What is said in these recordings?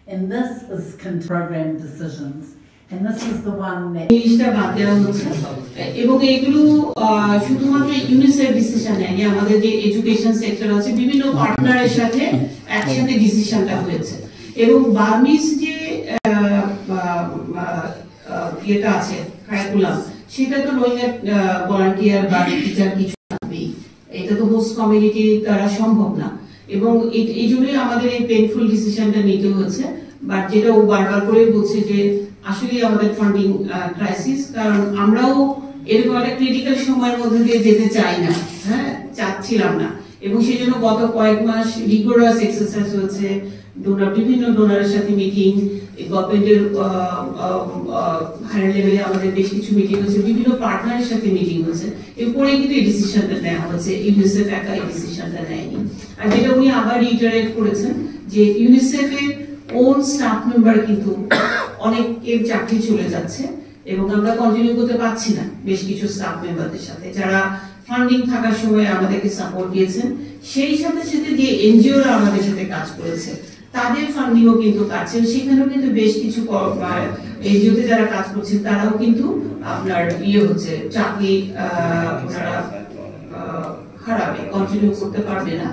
And this is program decisions. And this is the one that এবং এগুলো শুধুমাত্র UNICEF decision নেয়নি, আমাদের যে এডুকেশন সেক্টর আছে বিভিন্ন পার্টনারের সাথে একসাথে ডিসিশনটা হয়েছে। এবং বার্মিজ যে ইয়েটা আছে কারিকুলাম, সেটা তো নইলে ভলান্টিয়ার বা টিচার কিছু থাকবেই, এটা তো হোস্ট কমিউনিটি দ্বারা সম্ভব না। এবং এই জন্যই আমাদের এই পেইনফুল ডিসিশনটা নিতে হয়েছে। বাট যেটা ও বারবার করে বলছে যে আসলে আমাদের ফান্ডিং ক্রাইসিস, কারণ আমরাও এরকম একটা ক্রিটিক্যাল সময়ের মধ্যে দিয়ে যেতে চাই না, হ্যাঁ চাচ্ছিলাম না। এবং সেই জন্য গত কয়েক মাস রিগোরাস এক্সারসাইজ হয়েছে, বিভিন্ন ডোনারের সাথে মিটিং, গভর্নমেন্টের হায়ার লেভেলে আমাদের বেশ কিছু মিটিং হয়েছে, বিভিন্ন পার্টনারের সাথে মিটিং হয়েছে। এরপরে কিন্তু এই ডিসিশনটা নেওয়া হয়েছে, ইউনিসেফ একা এই ডিসিশনটা নেয়নি। আর যেটা উনি আবার রিটারেট করেছেন যে ইউনিসেফের ওন স্টাফ মেম্বার কিন্তু অনেকের চাকরি চলে যাচ্ছে এবং আমরা কন্টিনিউ করতে পারছি না বেশ কিছু স্টাফ মেম্বারদের সাথে, যারা ফান্ডিং থাকার সময় আমাদেরকে সাপোর্ট দিয়েছেন। সেই সাথে সাথে যে এনজিওরা আমাদের সাথে কাজ করেছে তাদের ফান্ডিংও কিন্তু কাটছেন, সেখানেও কিন্তু বেশ কিছু এনজিওতে যারা কাজ করছেন তারাও কিন্তু আপনার হচ্ছে চাকরি ওনারা হারাবে, কন্টিনিউ করতে পারবে না।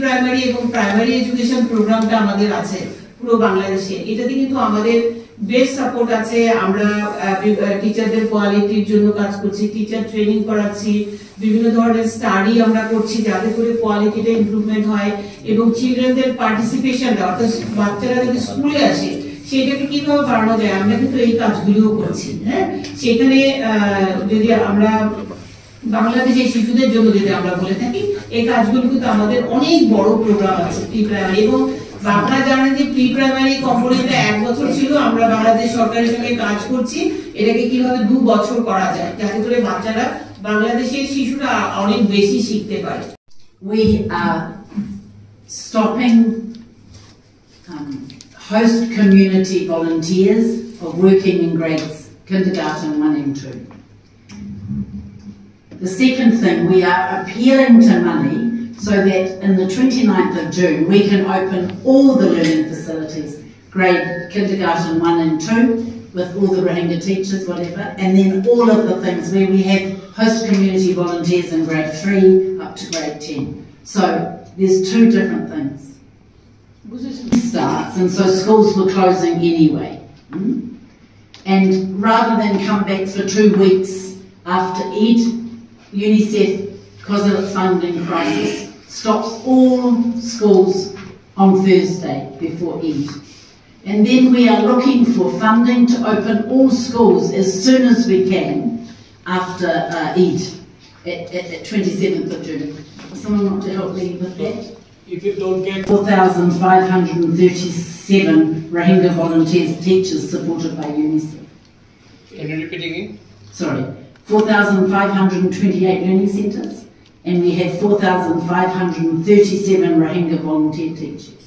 প্রাইমারি এবং প্রাইমারি এডুকেশন প্রোগ্রামটা আমাদের আছে পুরো বাংলাদেশে, এটাতে কিন্তু আমাদের বেস্ট সাপোর্ট আছে। আমরা টিচারদের কোয়ালিটির জন্য কাজ করছি, টিচার ট্রেনিং করাচ্ছি, বিভিন্ন ধরনের স্টাডি আমরা করছি যাতে করে কোয়ালিটিটা ইমপ্রুভমেন্ট হয় এবং চিলড্রেনদের পার্টিসিপেশনটা, অর্থাৎ বাচ্চারা যদি স্কুলে আসে সেটাকে কিভাবে বাড়ানো যায়, আমরা কিন্তু এই কাজগুলোও করছি। হ্যাঁ, সেখানে যদি আমরা বাংলাদেশের শিশুদের জন্য যদি আমরা বলে থাকি, এই কাজগুলো কিন্তু আমাদের অনেক বড় প্রোগ্রাম আছে প্রি প্রাইমারি। এবং আপনারা জানেন যে প্রি প্রাইমারি কম্পোনেন্টে 1 বছর ছিল, আমরা বাংলাদেশ সরকারের সঙ্গে কাজ করছি এটাকে কিভাবে 2 বছর করা যায় যাতে করে বাচ্চারা বাংলাদেশের শিশুরা অনেক বেশি শিখতে পারে। We are stopping host community volunteers of working in grades kindergarten 1 and 2. The second thing, we are appealing to money so that in the 29th of June we can open all the learning facilities, grade kindergarten 1 and 2, with all the Rohingya teachers, whatever, and then all of the things where we have host community volunteers in grade 3 up to grade 10. So there's 2 different things. Starts, and so schools were closing anyway. And rather than come back for 2 weeks after Eid, UNICEF, because of its funding crisis, stops all schools on Thursday before Eid. And then we are looking for funding to open all schools as soon as we can after Eid, at 27th of June. Someone want to help me with that? If you don't get 4,537 Rohingya volunteers, teachers supported by UNICEF. Can you repeat again? Sorry, 4,528 learning centres, and we have 4,537 Rohingya volunteer teachers.